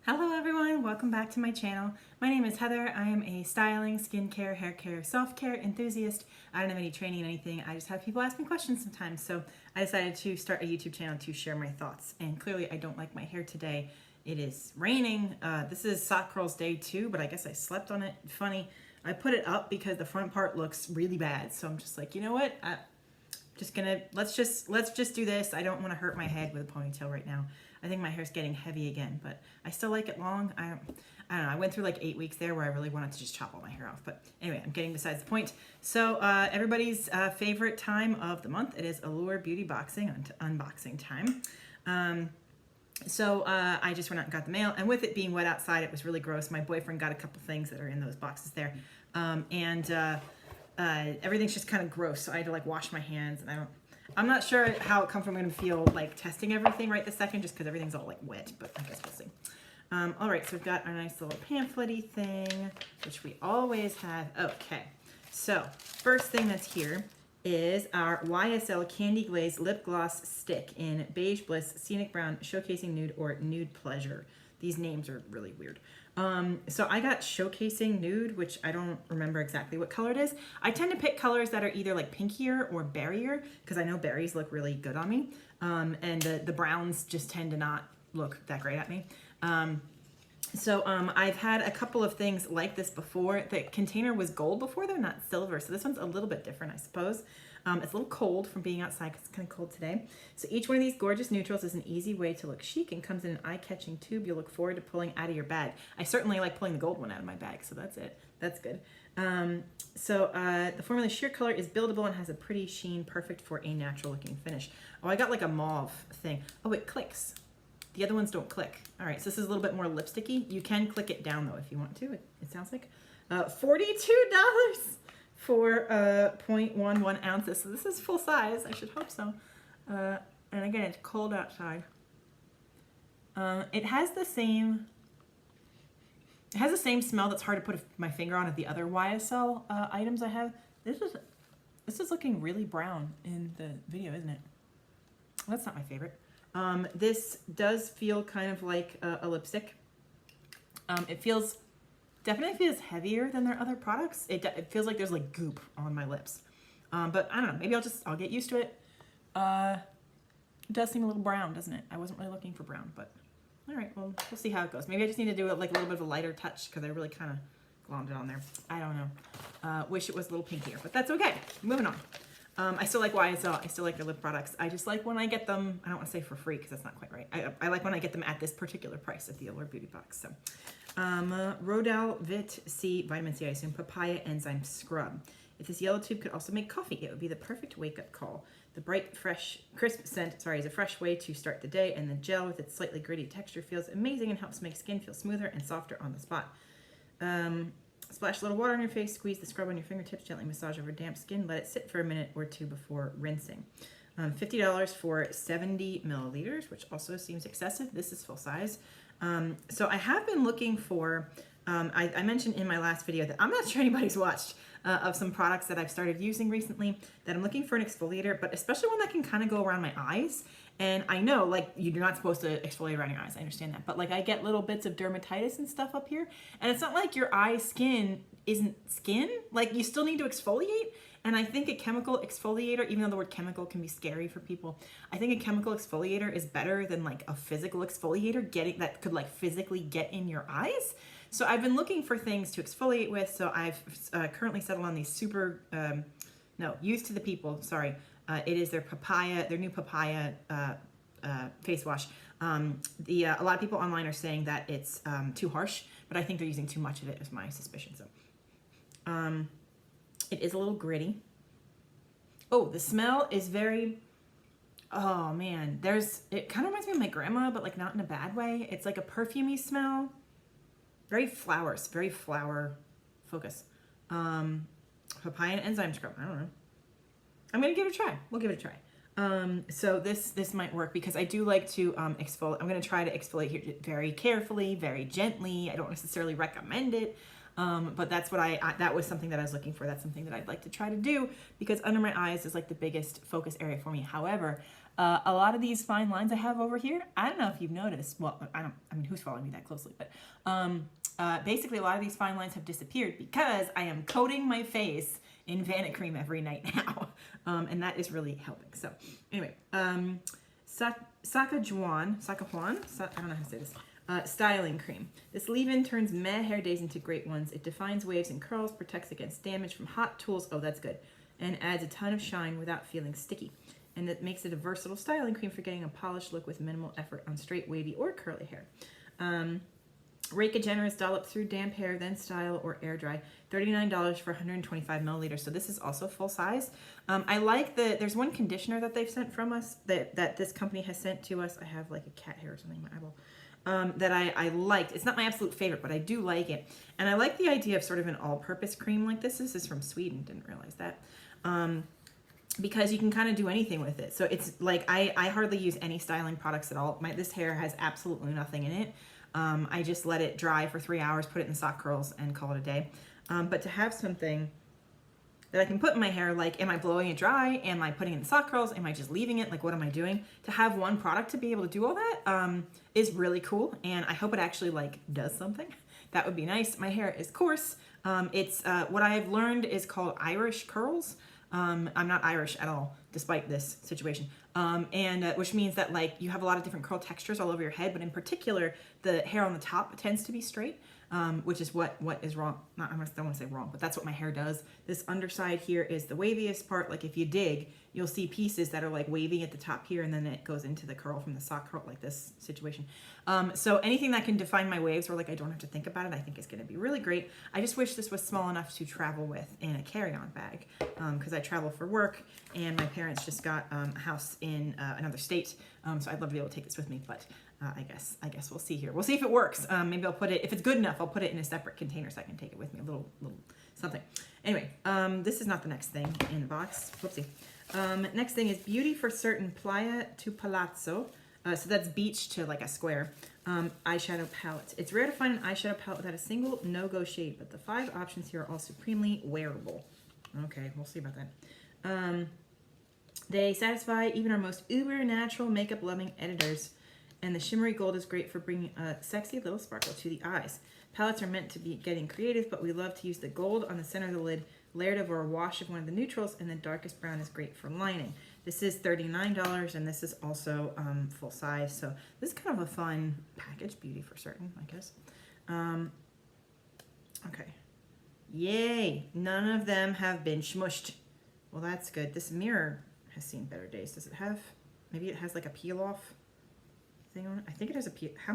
Hello everyone, welcome back to my channel. My name is Heather. I am a styling, skincare, hair care, self-care enthusiast. I don't have any training in anything. I just have people ask me questions sometimes. So I decided to start a YouTube channel to share my thoughts. And clearly I don't like my hair today. It is raining. This is sock curls day 2, but I guess I slept on it. Funny. I put it up because the front part looks really bad. So I'm just like, you know what? Let's just do this. I don't want to hurt my head with a ponytail right now. I think my hair's getting heavy again, but I still like it long. I don't know. I went through like 8 weeks there where I really wanted to just chop all my hair off. But anyway, I'm getting besides the point. So everybody's favorite time of the month, it is Allure Beauty unboxing time. So I just went out and got the mail, and with it being wet outside, it was really gross. My boyfriend got a couple things that are in those boxes there, everything's just kind of gross. So I had to like wash my hands, and I'm not sure how comfortable I'm going to feel like testing everything right this second, just because everything's all like wet, but I guess we'll see. All right, so we've got our nice little pamphlet-y thing, which we always have. Okay, so first thing that's here is our YSL Candy Glaze Lip Gloss Stick in Beige Bliss, Scenic Brown, Showcasing Nude, or Nude Pleasure. These names are really weird. So I got Showcasing Nude, which I don't remember exactly what color it is. I tend to pick colors that are either like pinkier or berryer, because I know berries look really good on me. And the browns just tend to not look that great at me. I've had a couple of things like this before. The container was gold before, they're not silver. So this one's a little bit different, I suppose. It's a little cold from being outside because it's kind of cold today. So each one of these gorgeous neutrals is an easy way to look chic and comes in an eye-catching tube you'll look forward to pulling out of your bag. I certainly like pulling the gold one out of my bag, so that's it. That's good. The formula sheer color is buildable and has a pretty sheen, perfect for a natural looking finish. Oh, I got like a mauve thing. Oh, it clicks. The other ones don't click. All right, so this is a little bit more lipsticky. You can click it down though if you want to. It sounds like $42 for 0.11 ounces. So this is full size. I should hope so. And again, it's cold outside. It has the same smell that's hard to put my finger on at the other YSL items I have. This is looking really brown in the video, isn't it? That's not my favorite. This does feel kind of like a lipstick. It definitely feels heavier than their other products. It feels like there's like goop on my lips. But I don't know, maybe I'll get used to it. It does seem a little brown, doesn't it? I wasn't really looking for brown, but all right, well, we'll see how it goes. Maybe I just need to do it like a little bit of a lighter touch because I really kind of glommed it on there. I don't know. Wish it was a little pinkier, but that's okay. Moving on. I still like YSL. I still like their lip products. I just like when I get them, I don't want to say for free because that's not quite right. I like when I get them at this particular price at the Allure Beauty Box. So, Rodal Vit C, Vitamin C, I assume, Papaya Enzyme Scrub. If this yellow tube could also make coffee, it would be the perfect wake-up call. The bright, fresh, crisp scent, is a fresh way to start the day, and the gel with its slightly gritty texture feels amazing and helps make skin feel smoother and softer on the spot. Splash a little water on your face, squeeze the scrub on your fingertips, gently massage over damp skin, let it sit for a minute or two before rinsing. $50 for 70 milliliters, which also seems excessive. This is full size. So I have been looking for, I mentioned in my last video that I'm not sure anybody's watched, of some products that I've started using recently that I'm looking for an exfoliator, but especially one that can kind of go around my eyes. And I know, like, you're not supposed to exfoliate around your eyes. I understand that. But, like, I get little bits of dermatitis and stuff up here. And it's not like your eye skin isn't skin. Like, you still need to exfoliate. And I think a chemical exfoliator, even though the word chemical can be scary for people, I think a chemical exfoliator is better than, like, a physical exfoliator that could, like, physically get in your eyes. So I've been looking for things to exfoliate with. So I've currently settled on these Youth to the People, sorry. It is their new papaya face wash. A lot of people online are saying that it's too harsh, but I think they're using too much of it is my suspicion. So, it is a little gritty. Oh, the smell is very, oh man, it kind of reminds me of my grandma, but like not in a bad way. It's like a perfumey smell. Very flower focus. Papaya and enzyme scrub, I don't know. I'm gonna give it a try. We'll give it a try. So this might work because I do like to exfoliate. I'm gonna try to exfoliate here very carefully, very gently. I don't necessarily recommend it. But that's what that was something that I was looking for. That's something that I'd like to try to do because under my eyes is like the biggest focus area for me. However, a lot of these fine lines I have over here, I don't know if you've noticed. Well, I mean, who's following me that closely? But basically, a lot of these fine lines have disappeared because I am coating my face in Vanna cream every night now, and that is really helping. So, anyway, Sakajuan, I don't know how to say this. Styling cream. This leave-in turns meh hair days into great ones. It defines waves and curls, protects against damage from hot tools. Oh, that's good. And adds a ton of shine without feeling sticky. And it makes it a versatile styling cream for getting a polished look with minimal effort on straight, wavy, or curly hair. Rake a generous dollop through damp hair, then style or air dry. $39 for 125 milliliters. So this is also full size. I like there's one conditioner that they've sent from us that this company has sent to us. I have like a cat hair or something in my eyeball. That I liked. It's not my absolute favorite, but I do like it. And I like the idea of sort of an all-purpose cream like this. This is from Sweden, didn't realize that. Because you can kind of do anything with it. So it's like, I hardly use any styling products at all. This hair has absolutely nothing in it. I just let it dry for 3 hours, put it in sock curls, and call it a day. But to have something that I can put in my hair, like, am I blowing it dry? Am I putting it in sock curls? Am I just leaving it? Like, what am I doing? To have one product to be able to do all that is really cool, and I hope it actually, like, does something. That would be nice. My hair is coarse. It's what I've learned is called Irish curls. I'm not Irish at all, despite this situation. Which means that, like, you have a lot of different curl textures all over your head, but in particular, the hair on the top tends to be straight. Which is what is wrong. I don't want to say wrong, but that's what my hair does. This underside here is the waviest part. Like if you dig, you'll see pieces that are like wavy at the top here, and then it goes into the curl from the sock curl, like this situation. So anything that can define my waves or like I don't have to think about it, I think is going to be really great. I just wish this was small enough to travel with in a carry-on bag because I travel for work, and my parents just got a house in another state, so I'd love to be able to take this with me, but I guess we'll see here. We'll see if it works. Maybe I'll put it, if it's good enough, I'll put it in a separate container so I can take it with me, a little something. Anyway, this is not the next thing in the box. Whoopsie. Next thing is Beauty for Certain Playa to Palazzo. So that's beach to like a square. Eyeshadow palette. It's rare to find an eyeshadow palette without a single no-go shade, but the 5 options here are all supremely wearable. Okay, we'll see about that. They satisfy even our most uber natural makeup-loving editors. And the shimmery gold is great for bringing a sexy little sparkle to the eyes. Palettes are meant to be getting creative, but we love to use the gold on the center of the lid, layered over a wash of one of the neutrals, and the darkest brown is great for lining. This is $39, and this is also full size. So this is kind of a fun package, Beauty for Certain, I guess. Okay. Yay! None of them have been smushed. Well, that's good. This mirror has seen better days. Does it have, maybe it has like a peel-off thing on it? I think it has a peel. How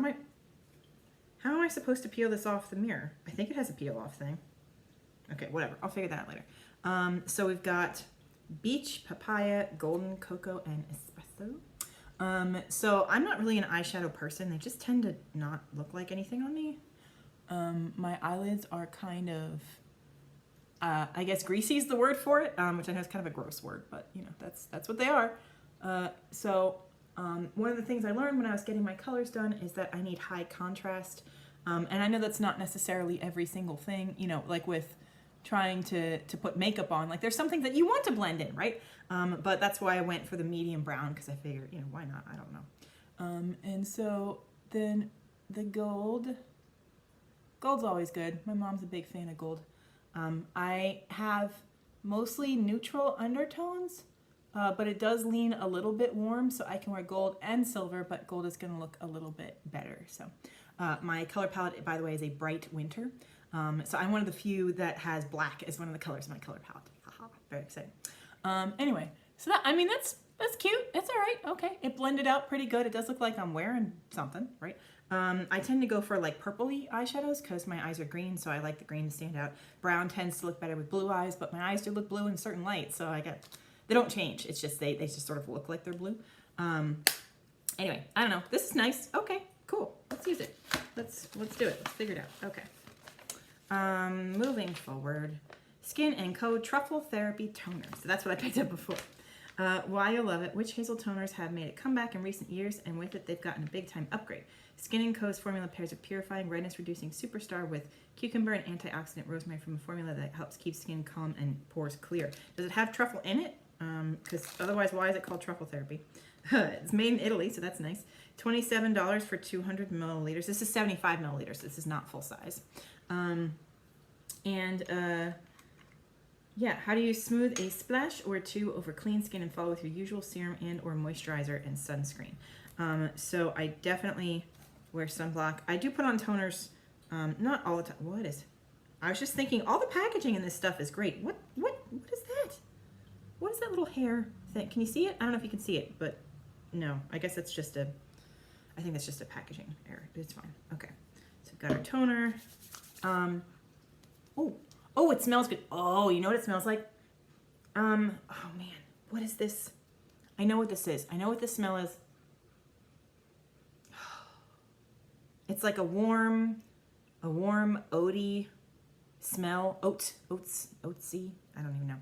am I supposed to peel this off the mirror? I think it has a peel off thing. Okay, whatever. I'll figure that out later. So we've got Beach, Papaya, Golden, Cocoa, and Espresso. So I'm not really an eyeshadow person. They just tend to not look like anything on me. My eyelids are kind of, I guess greasy is the word for it, which I know is kind of a gross word, but you know, that's what they are. One of the things I learned when I was getting my colors done is that I need high contrast. And I know that's not necessarily every single thing, you know, like with trying to put makeup on, like there's something that you want to blend in, right? But that's why I went for the medium brown, because I figured, you know, why not? I don't know. And so then the gold's always good. My mom's a big fan of gold. I have mostly neutral undertones. But it does lean a little bit warm, so I can wear gold and silver, but gold is going to look a little bit better. So my color palette, by the way, is a bright winter. So I'm one of the few that has black as one of the colors in my color palette. Haha, very exciting. Anyway, so that, I mean, that's cute. It's all right. Okay. It blended out pretty good. It does look like I'm wearing something, right? I tend to go for like purpley eyeshadows because my eyes are green, so I like the green to stand out. Brown tends to look better with blue eyes, but my eyes do look blue in certain lights, so I get... They don't change. It's just they just sort of look like they're blue. Anyway, I don't know. This is nice. Okay, cool. Let's use it. Let's do it. Let's figure it out. Okay. Moving forward, Skin & Co. Truffle Therapy Toner. So that's what I picked up before. Why you love it. Which Hazel toners have made a comeback in recent years, and with it they've gotten a big time upgrade. Skin & Co.'s formula pairs a purifying, redness reducing superstar with cucumber and antioxidant rosemary from a formula that helps keep skin calm and pores clear. Does it have truffle in it? Because otherwise, why is it called truffle therapy? It's made in Italy, so that's nice. $27 for 200 milliliters. This is 75 milliliters. This is not full size. Yeah, how do you smooth a splash or two over clean skin and follow with your usual serum and or moisturizer and sunscreen? So I definitely wear sunblock. I do put on toners, not all the time. What is? I was just thinking, all the packaging in this stuff is great. What is that? What is that little hair thing? Can you see it? I don't know if you can see it, but no. I guess it's just I think that's just a packaging error. It's fine. Okay. So we've got our toner. Oh, it smells good. Oh, you know what it smells like? Oh man, what is this? I know what this is. I know what this smell is. It's like a warm oaty smell. Oatsy. I don't even know.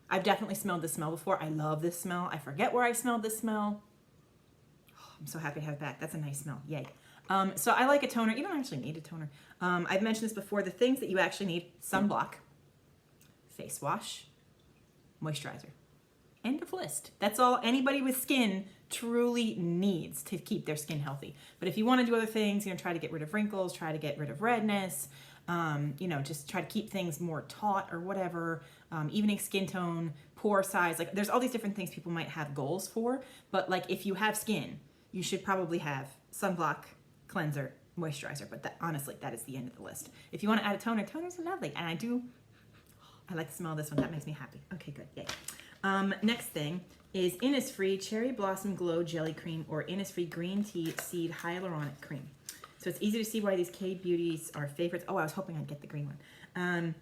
I've definitely smelled this smell before. I love this smell. I forget where I smelled this smell. Oh, I'm so happy to have it back. That's a nice smell. Yay. So I like a toner. You don't actually need a toner. I've mentioned this before. The things that you actually need: sunblock, face wash, moisturizer. End of list. That's all anybody with skin truly needs to keep their skin healthy. But if you want to do other things, try to get rid of wrinkles, try to get rid of redness, just try to keep things more taut or whatever, evening skin tone, pore size. Like there's all these different things people might have goals for. But like if you have skin, you should probably have sunblock, cleanser, moisturizer. But honestly, that is the end of the list. If you want to add a toner, toners are lovely. And I like the smell of this one. That makes me happy. Okay, good. Yay. Next thing is Innisfree Cherry Blossom Glow Jelly Cream or Innisfree Green Tea Seed Hyaluronic Cream. So it's easy to see why these K-Beauties are favorites. Oh, I was hoping I'd get the green one.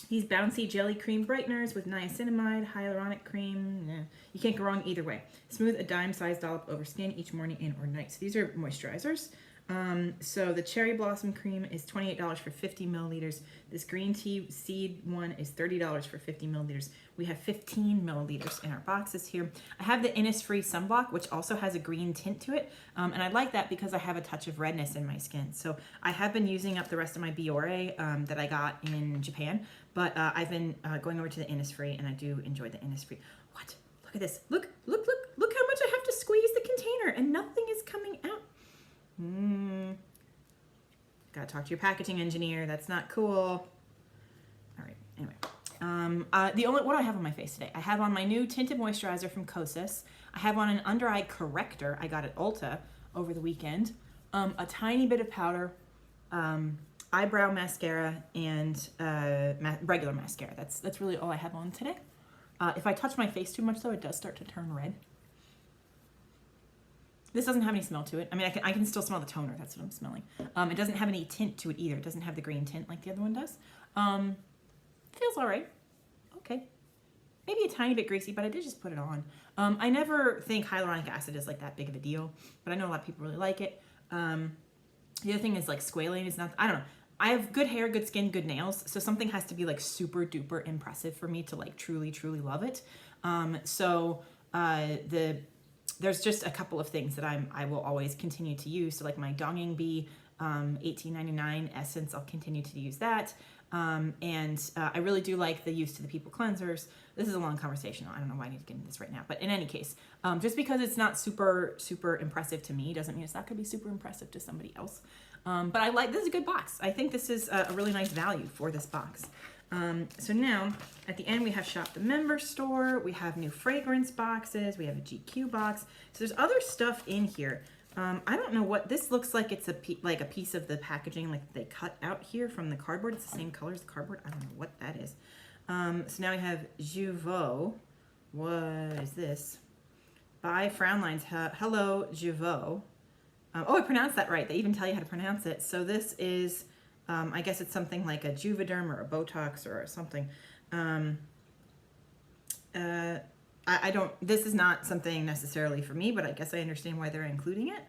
These bouncy jelly cream brighteners with niacinamide, hyaluronic cream. You can't go wrong either way. Smooth a dime-sized dollop over skin each morning and or night. So these are moisturizers. So the Cherry Blossom Cream is $28 for 50 milliliters. This Green Tea Seed one is $30 for 50 milliliters. We have 15 milliliters in our boxes here. I have the Innisfree Sunblock, which also has a green tint to it. And I like that because I have a touch of redness in my skin. So I have been using up the rest of my Biore that I got in Japan, but I've been going over to the Innisfree, and I do enjoy the Innisfree. What? Look at this. Look how much I have to squeeze the container, and nothing is coming out. Gotta talk to your packaging engineer. That's not cool. All right. Anyway, what do I have on my face today? I have on my new tinted moisturizer from Kosas. I have on an under eye corrector I got at Ulta over the weekend. A tiny bit of powder, eyebrow mascara, and regular mascara. That's really all I have on today. If I touch my face too much, though, it does start to turn red. This doesn't have any smell to it. I mean, I can still smell the toner. That's what I'm smelling. It doesn't have any tint to it either. It doesn't have the green tint like the other one does. Feels all right. Okay. Maybe a tiny bit greasy, but I did just put it on. I never think hyaluronic acid is like that big of a deal, but I know a lot of people really like it. The other thing is like squalane is not, I don't know. I have good hair, good skin, good nails, so something has to be like super duper impressive for me to like truly, truly love it. There's just a couple of things that I will always continue to use. So like my Donging Bee $18.99 essence, I'll continue to use that. I really do like the Use to the People cleansers. This is a long conversation. I don't know why I need to get into this right now. But in any case, just because it's not super, super impressive to me doesn't mean it's not going to be super impressive to somebody else. But this is a good box. I think this is a really nice value for this box. So now, at the end, we have Shop the Member Store. We have new fragrance boxes. We have a GQ box. So there's other stuff in here. I don't know what this looks like. It's like a piece of the packaging, like they cut out here from the cardboard. It's the same color as the cardboard. I don't know what that is. So now we have Jeuveau. What is this? By Frownlines. Hello, Jeuveau. I pronounced that right. They even tell you how to pronounce it. So this is, I guess it's something like a Juvederm or a Botox or something. This is not something necessarily for me, but I guess I understand why they're including it.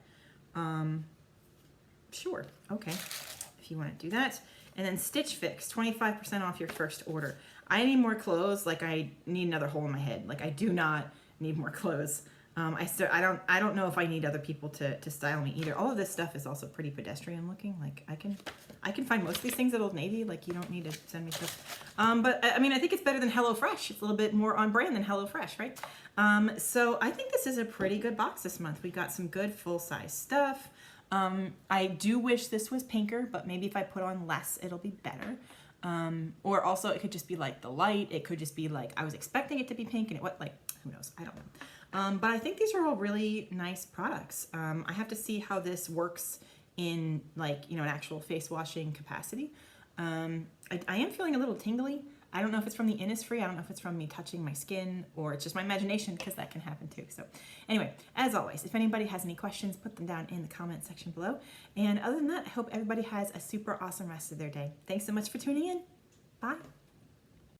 Sure. Okay. If you want to do that. And then Stitch Fix, 25% off your first order. I need more clothes. Like I need another hole in my head. Like I do not need more clothes. I don't know if I need other people to style me either. All of this stuff is also pretty pedestrian looking. Like I can find most of these things at Old Navy. Like you don't need to send me stuff. But I mean, I think it's better than HelloFresh. It's a little bit more on brand than HelloFresh, right? So I think this is a pretty good box this month. We got some good full size stuff. I do wish this was pinker, but maybe if I put on less, it'll be better. Or also it could just be like the light. It could just be like, I was expecting it to be pink and who knows? I don't know. But I think these are all really nice products. I have to see how this works in like, an actual face washing capacity. I am feeling a little tingly. I don't know if it's from the Innisfree. I don't know if it's from me touching my skin or it's just my imagination, because that can happen too. So anyway, as always, if anybody has any questions, put them down in the comment section below. And other than that, I hope everybody has a super awesome rest of their day. Thanks so much for tuning in. Bye.